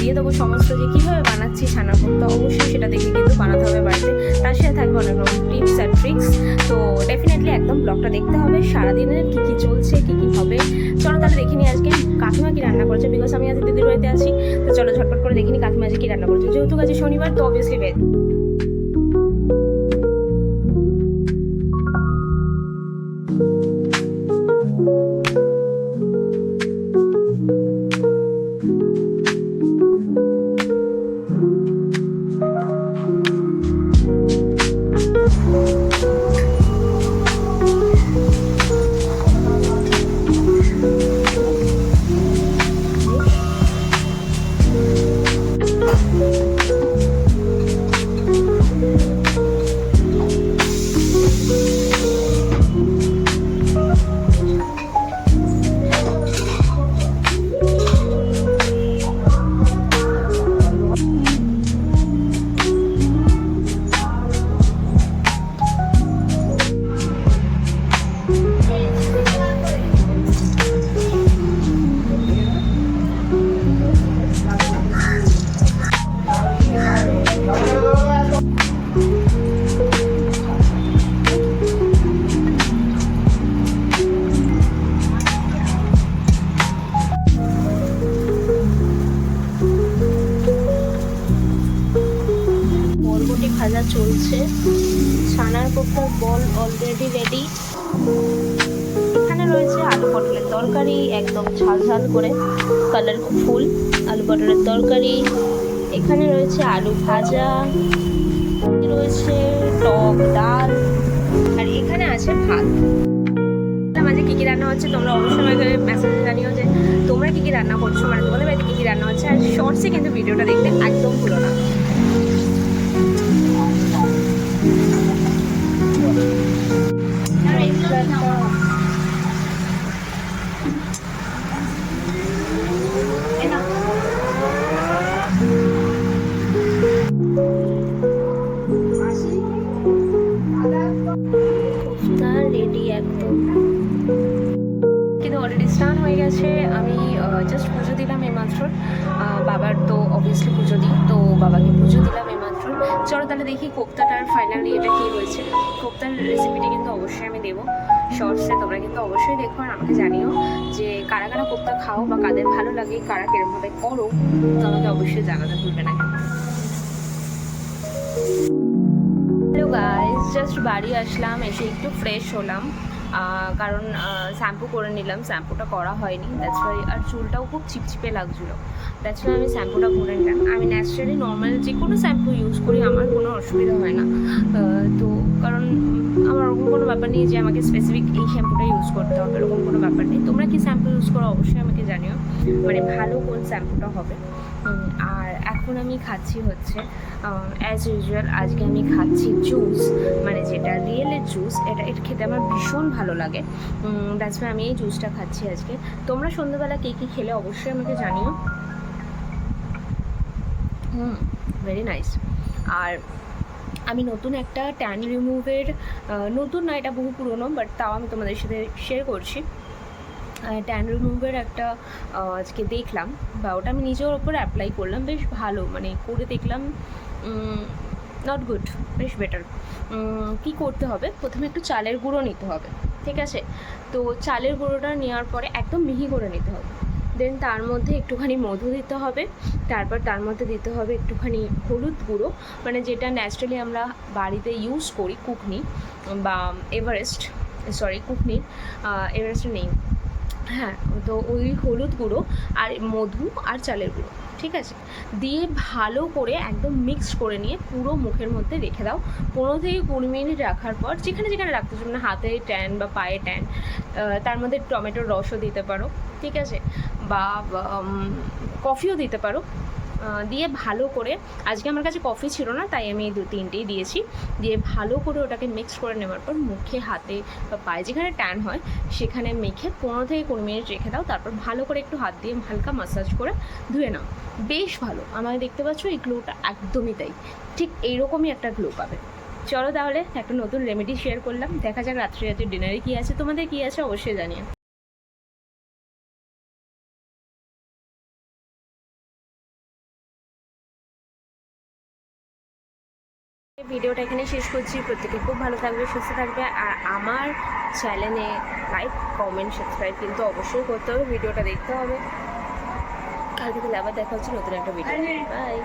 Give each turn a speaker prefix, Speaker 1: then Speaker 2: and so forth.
Speaker 1: দিয়ে দেবো সমস্ত যে কীভাবে বানাচ্ছি ছানার কোপ্তা, অবশ্যই সেটা দেখে কিন্তু বানাতে হবে বাড়িতে। তার সাথে থাকবে অনেক রকম টিপস অ্যান্ড ট্রিক্স। তো ডেফিনেটলি একদম ব্লগটা দেখতে হবে, সারাদিনের কী কী চলছে, কী কী হবে। চলো তাহলে দেখে নিই আজকে কাকিমা কী রান্না করেছে, বিকজ আমি আজ দিদির বাড়িতে আছি। তো চলো ঝটপট করে দেখে নিই কাকিমা আজকে কী রান্না করেছে, যেহেতু আজ শনিবার তো অবভিয়াসলি ভেজ। ভাজা চলছে, ছানার কোপ্তার বল অলরেডি রেডি। এখানে রয়েছে আলু পটলের তরকারি, একদম ঝাল ঝাল করে কালারফুল আলু পটলের তরকারি। এখানে রয়েছে আলু ভাজা, রয়েছে টক ডাল, আর এখানে আছে ভাত। মাঝে কী কী রান্না হচ্ছে তোমরা অবশ্যই আমাকে মেসেজে জানিও যে তোমরা কী কী রান্না করছো, মানে তোমাদের বাড়িতে কী কী রান্না হচ্ছে। আর শর্টসে কিন্তু ভিডিওটা দেখতে একদম ভুলো না। কোফতা রেডি একদম, কিন্তু অলরেডি স্নান হয়ে গেছে। আমি জাস্ট পুজো দিলাম এইমাত্র, বাবার তো অবভিয়াসলি পুজো দিই, তো বাবাকে পুজো দিলাম এইমাত্র। চলো তাহলে দেখি কোপ্তাটার ফাইনালি এটা কী হয়েছে। কোপ্তার রেসিপিটি কিন্তু অবশ্যই আমি দেবো শর্টসে, তোমরা কিন্তু অবশ্যই দেখো আর আমাকে জানিও যে কারা কারা কোপ্তা খাও বা কাদের ভালো লাগে, কারা কিরকমভাবে করো, তো আমাকে অবশ্যই জানাতে ভুলবে না। হ্যালো গাইস, জাস্ট বাড়ি আসলাম, এসে একটু ফ্রেশ হলাম, কারণ শ্যাম্পু করে নিলাম, শ্যাম্পুটা করা হয়নি দ্যাটস ওয়াই। আর চুলটাও খুব চিপচিপে লাগছিলো, দ্যাটস ওয়াই আমি শ্যাম্পুটা করে নিলাম। আমি ন্যাচারালি নর্মাল যে কোনো শ্যাম্পু ইউজ করি, আমার কোনো অসুবিধা হয় না। তো কারণ আমার ওরকম কোনো ব্যাপার নেই যে আমাকে স্পেসিফিক এই শ্যাম্পুটা ইউজ করতে হবে, এরকম কোনো ব্যাপার নেই। তোমরা কি শ্যাম্পু ইউজ করো অবশ্যই আমাকে জানিও, মানে ভালো কোন শ্যাম্পুটা হবে। আর এখন আমি খাচ্ছি হচ্ছে অ্যাজ ইউজুয়াল, আজকে আমি খাচ্ছি জুস, মানে যেটা রিয়েলের জুস। এটা খেতে আমার ভীষণ ভালো লাগে, দ্যাটস ওয়াই আমি এই জুসটা খাচ্ছি আজকে। তোমরা সন্ধ্যাবেলা কে কী খেলে অবশ্যই আমাকে জানিও। Very nice. আর আমি নতুন একটা ট্যান রিমুভের, নতুন না, এটা বহু পুরনো, বাট তাও আমি তোমাদের সাথে শেয়ার করছি। ট্যান রিমুভের একটা আজকে দেখলাম, বা ওটা আমি নিজের ওপর অ্যাপ্লাই করলাম, বেশ ভালো, মানে করে দেখলাম নট গুড, বেশ বেটার। কী করতে হবে, প্রথমে একটু চালের গুঁড়ো নিতে হবে, ঠিক আছে? তো চালের গুঁড়োটা নেওয়ার পরে একদম মিহি করে নিতে হবে, দেন তার মধ্যে একটুখানি মধু দিতে হবে, তারপর তার মধ্যে দিতে হবে একটুখানি হলুদ গুঁড়ো, মানে যেটা ন্যাচারালি আমরা বাড়িতে ইউজ করি, কুকনি বা এভারেস্ট, সরি কুকনি, এভারেস্ট নেই, হ্যাঁ, তো ওই হলুদ গুঁড়ো আর মধু আর চালের গুঁড়ো, ঠিক আছে, দিয়ে ভালো করে একদম মিক্স করে নিয়ে পুরো মুখের মধ্যে রেখে দাও। 15 থেকে 20 মিনিট রাখার পর যেখানে যেখানে রাখতে চাও, মানে হাতে ট্যান বা পায়ে ট্যান, তার মধ্যে টমেটোর রসও দিতে পারো, ঠিক আছে, বা কফিও দিতে পারো, দিয়ে ভালো করে, আজকে আমার কাছে কফি ছিল না তাই আমি 2-3টেই দিয়েছি, দিয়ে ভালো করে ওটাকে মিক্স করে নেওয়ার পর মুখে, হাতে বা পায়ে যেখানে ট্যান হয় সেখানে মেখে 15 থেকে 20 মিনিট রেখে দাও। তারপর ভালো করে একটু হাত দিয়ে হালকা মাসাজ করে ধুয়ে নাও, বেশ ভালো। আমাকে দেখতে পাচ্ছ এই গ্লোটা একদমই তাই, ঠিক এইরকমই একটা গ্লো পাবে। চলো তাহলে একটা নতুন রেমেডি শেয়ার করলাম, দেখা যাক রাত্রে ডিনারে কী আছে, তোমাদের কী আছে অবশ্যই জানিও। ভিডিওটা এখানে শেষ করছি। প্রত্যেকে খুব ভালো থাকবে, সুস্থ থাকবে। আর আমার চ্যানেলে লাইক, কমেন্ট, সাবস্ক্রাইব কিন্তু অবশ্যই করতে হবে, ভিডিওটা দেখতে হবে। কালকে তাহলে আবার দেখা হচ্ছে নতুন একটা ভিডিও। বাই।